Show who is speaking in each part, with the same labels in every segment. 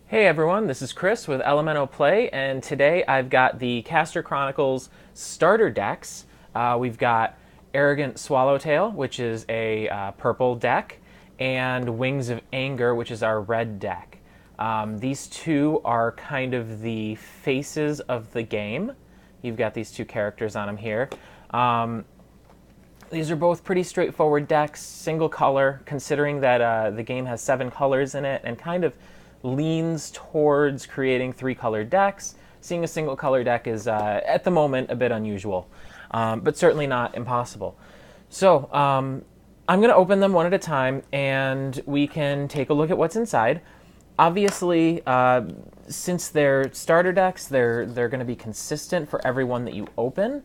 Speaker 1: Hey everyone, this is Chris with Elemento Play, and today I've got the Caster Chronicles starter decks. We've got Arrogant Swallowtail, which is a purple deck, and Wings of Anger, which is our red deck. These two are kind of the faces of the game. You've got these two characters on them here. These are both pretty straightforward decks, single color, considering that the game has 7 colors in it and kind of leans towards creating 3-color decks. Seeing a single color deck is, at the moment, a bit unusual, but certainly not impossible. So I'm going to open them one at a time, and we can take a look at what's inside. Obviously, since they're starter decks, they're going to be consistent for every one that you open.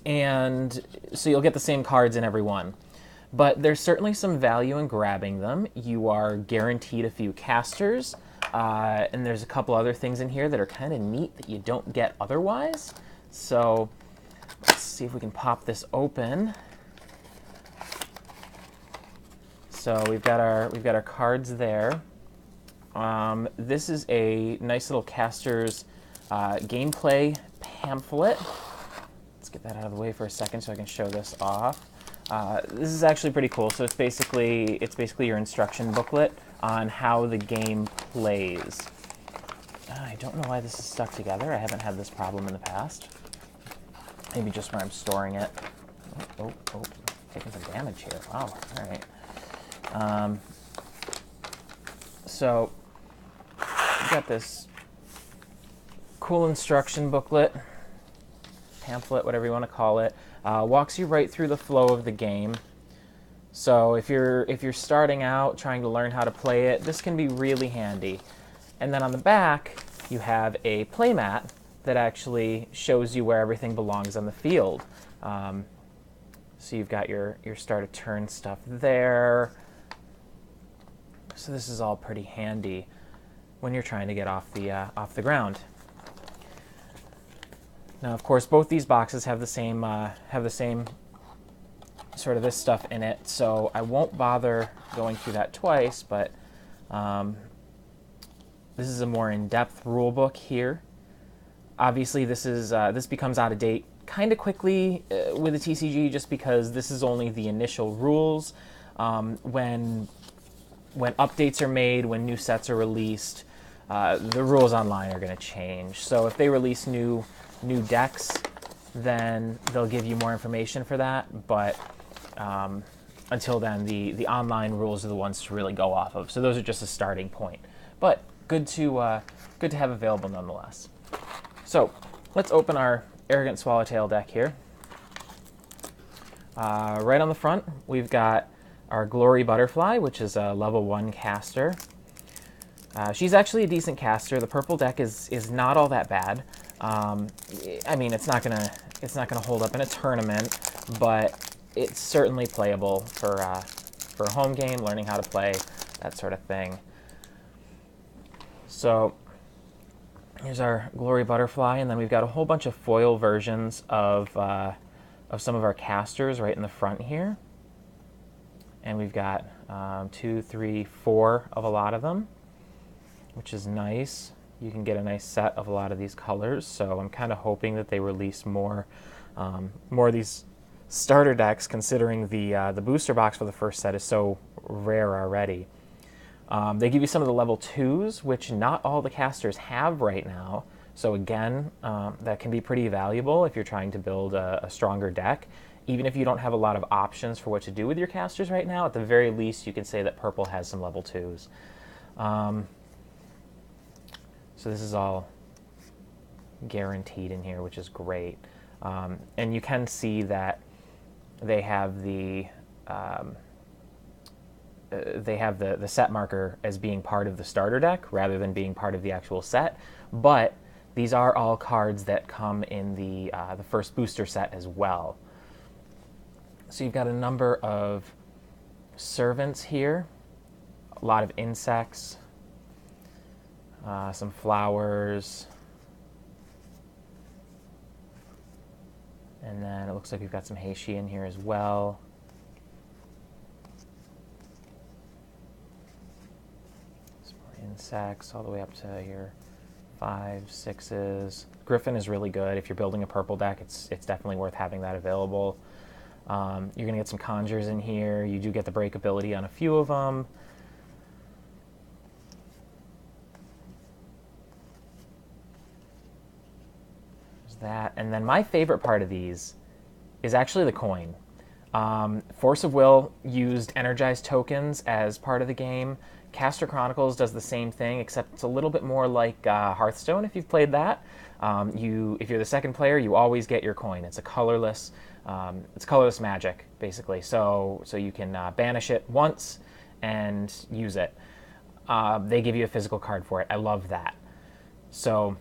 Speaker 1: And so you'll get the same cards in every one. But there's certainly some value in grabbing them. You are guaranteed a few casters, and there's a couple other things in here that are kind of neat that you don't get otherwise. So let's see if we can pop this open. So we've got our cards there. This is a nice little Caster's gameplay pamphlet. Let's get that out of the way for a second so I can show this off. This is actually pretty cool. So it's basically your instruction booklet on how the game plays. I don't know why this is stuck together. I haven't had this problem in the past. Maybe just where I'm storing it. Oh, taking some damage here. Wow. All right. So we've got this cool instruction booklet, pamphlet, whatever you want to call it. Walks you right through the flow of the game. So if you're starting out trying to learn how to play it, this can be really handy. And then on the back, you have a playmat that actually shows you where everything belongs on the field. So you've got your start of turn stuff there. So this is all pretty handy when you're trying to get off the ground. Now, of course, both these boxes have the same sort of this stuff in it, so I won't bother going through that twice. But this is a more in-depth rule book here. Obviously, this becomes out of date kind of quickly with the TCG, just because this is only the initial rules. When updates are made, when new sets are released, the rules online are going to change. So if they release new decks, then they'll give you more information for that. But until then, the online rules are the ones to really go off of. So those are just a starting point. But good to have available nonetheless. So let's open our Arrogant Swallowtail deck here. Right on the front, we've got our Glory Butterfly, which is a level 1 caster. She's actually a decent caster. The purple deck is not all that bad. I mean, it's not gonna hold up in a tournament, but it's certainly playable for a home game, learning how to play, that sort of thing. So here's our Glory Butterfly, and then we've got a whole bunch of foil versions of some of our casters right in the front here, and we've got 2, 3, 4 of a lot of them, which is nice. You can get a nice set of a lot of these colors, so I'm kind of hoping that they release more of these starter decks, considering the booster box for the first set is so rare already. They give you some of the level 2s, which not all the casters have right now, so again, that can be pretty valuable if you're trying to build a stronger deck. Even if you don't have a lot of options for what to do with your casters right now, at the very least you can say that purple has some level 2s. So this is all guaranteed in here, which is great. And you can see that they have the set marker as being part of the starter deck rather than being part of the actual set. But these are all cards that come in the first booster set as well. So you've got a number of servants here, a lot of insects, some flowers, and then it looks like we've got some heishi in here as well. insects all the way up to your 5s, 6s. Griffin is really good. If you're building a purple deck, it's definitely worth having that available. You're going to get some conjures in here. You do get the break ability on a few of them. There's that. And then my favorite part of these is actually the coin. Force of Will used energized tokens as part of the game. Caster Chronicles does the same thing, except it's a little bit more like Hearthstone, if you've played that. If you're the second player, you always get your coin. It's a colorless magic, basically. So you can banish it once and use it. They give you a physical card for it. I love that. So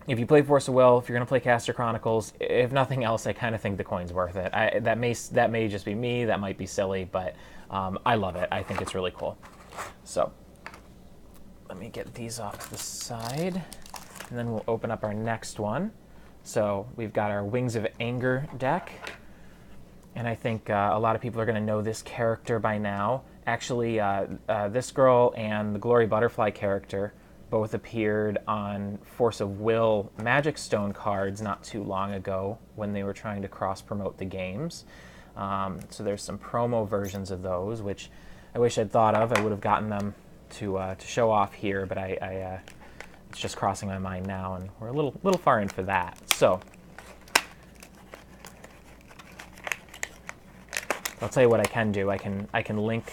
Speaker 1: if you play Force of Will, if you're going to play Caster Chronicles, if nothing else, I kind of think the coin's worth it. That may just be me. That might be silly, but I love it. I think it's really cool. So let me get these off to the side, and then we'll open up our next one. So we've got our Wings of Anger deck, and I think a lot of people are going to know this character by now. Actually, this girl and the Glory Butterfly character both appeared on Force of Will Magic Stone cards not too long ago when they were trying to cross-promote the games. So there's some promo versions of those, which I wish I'd thought of. I would have gotten them to show off here, but it's just crossing my mind now, and we're a little far in for that. So I'll tell you what I can do. I can link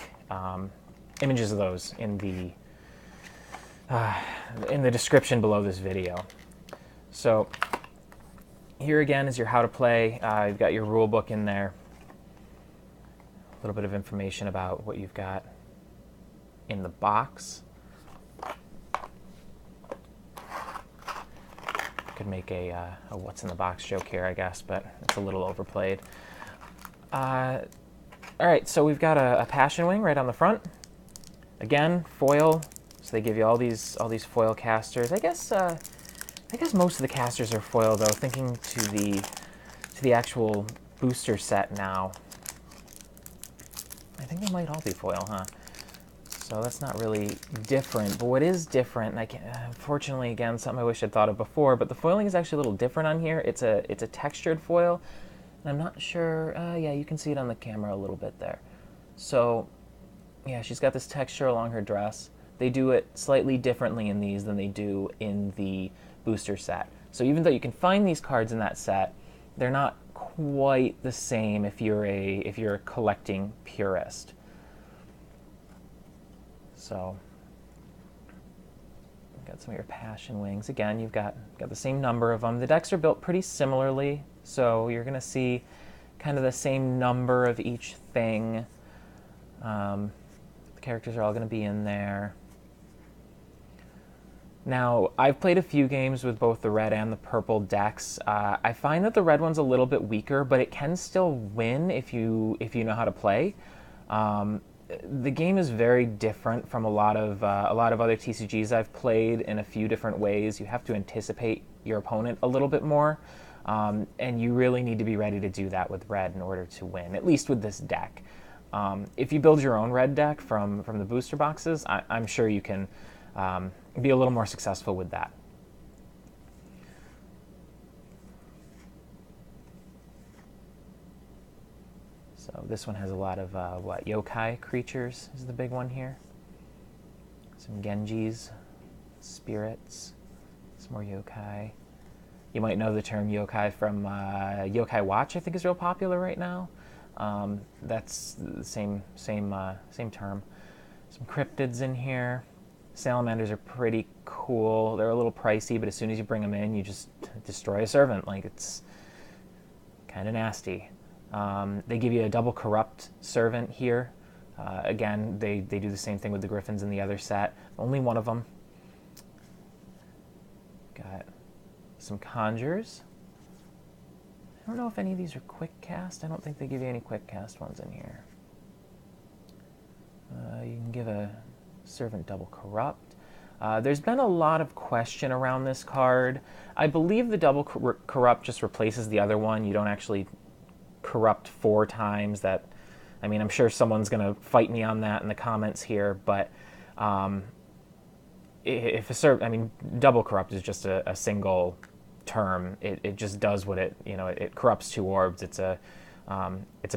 Speaker 1: images of those in the description below this video. So here again is your how to play. You've got your rule book in there. A little bit of information about what you've got in the box. Could make a what's in the box joke here, I guess, but it's a little overplayed. All right, so we've got a Passion Wing right on the front. Again, foil. So they give you all these foil casters. I guess most of the casters are foil though. Thinking to the actual booster set now. I think they might all be foil, huh? So that's not really different. But what is different, and unfortunately, again, something I wish I'd thought of before, but the foiling is actually a little different on here. It's a textured foil, and I'm not sure. Yeah, you can see it on the camera a little bit there. So, yeah, she's got this texture along her dress. They do it slightly differently in these than they do in the booster set. So even though you can find these cards in that set, they're not quite the same if you're a collecting purist. So got some of your Passion Wings. Again, you've got the same number of them. The decks are built pretty similarly, so you're going to see kind of the same number of each thing. The characters are all going to be in there. Now, I've played a few games with both the red and the purple decks. I find that the red one's a little bit weaker, but it can still win if you know how to play. The game is very different from a lot of other TCGs I've played in a few different ways. You have to anticipate your opponent a little bit more, and you really need to be ready to do that with red in order to win, at least with this deck. If you build your own red deck from the booster boxes, I'm sure you can be a little more successful with that. So this one has a lot of yokai creatures is the big one here. Some Genjis, spirits, some more yokai. You might know the term yokai from Yokai Watch, I think is real popular right now. That's the same term. Some cryptids in here. Salamanders are pretty cool. They're a little pricey, but as soon as you bring them in, you just destroy a servant. Like, it's kind of nasty. They give you a double corrupt servant here. Again, they do the same thing with the griffins in the other set. Only one of them. Got some conjures. I don't know if any of these are quick cast. I don't think they give you any quick cast ones in here. You can give a servant double corrupt. There's been a lot of question around this card. I believe the double corrupt just replaces the other one. You don't actually corrupt 4 times. I'm sure someone's going to fight me on that in the comments here, but if a certain, I mean, double corrupt is just a single term. It just does what it, it corrupts 2 orbs. It's a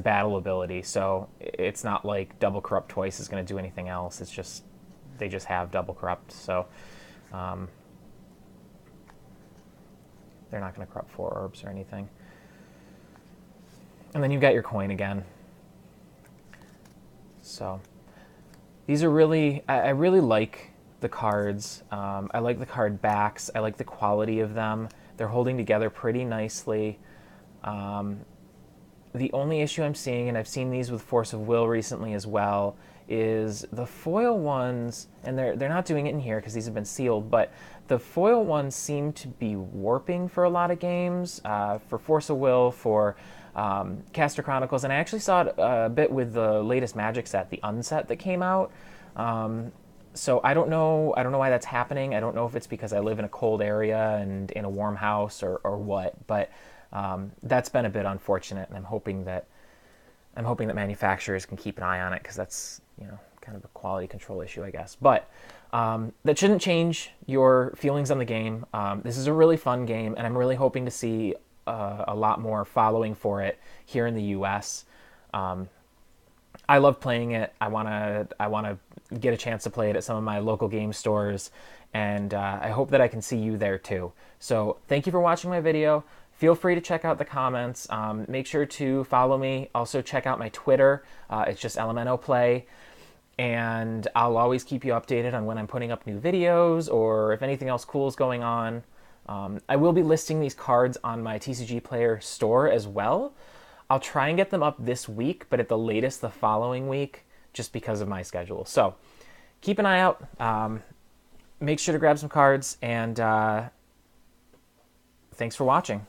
Speaker 1: battle ability, so it's not like double corrupt twice is going to do anything else. It's just they just have double corrupt, so they're not going to corrupt 4 orbs or anything. And then you've got your coin again. So these are really, I really like the cards. I like the card backs. I like the quality of them. They're holding together pretty nicely. The only issue I'm seeing, and I've seen these with Force of Will recently as well, is the foil ones, and they're not doing it in here because these have been sealed, but the foil ones seem to be warping for a lot of games, for Force of Will, for Caster Chronicles, and I actually saw it a bit with the latest Magic set, the Unset that came out. So I don't know why that's happening. I don't know if it's because I live in a cold area and in a warm house or what, but that's been a bit unfortunate, and I'm hoping that manufacturers can keep an eye on it, because that's kind of a quality control issue, I guess. But that shouldn't change your feelings on the game. This is a really fun game, and I'm really hoping to see a lot more following for it here in the U.S. I love playing it. I wanna get a chance to play it at some of my local game stores, and I hope that I can see you there too. So thank you for watching my video. Feel free to check out the comments. Make sure to follow me. Also check out my Twitter. It's just Elemento Play. And I'll always keep you updated on when I'm putting up new videos or if anything else cool is going on. I will be listing these cards on my TCG Player store as well. I'll try and get them up this week, but at the latest the following week, just because of my schedule. So keep an eye out. Make sure to grab some cards, and thanks for watching.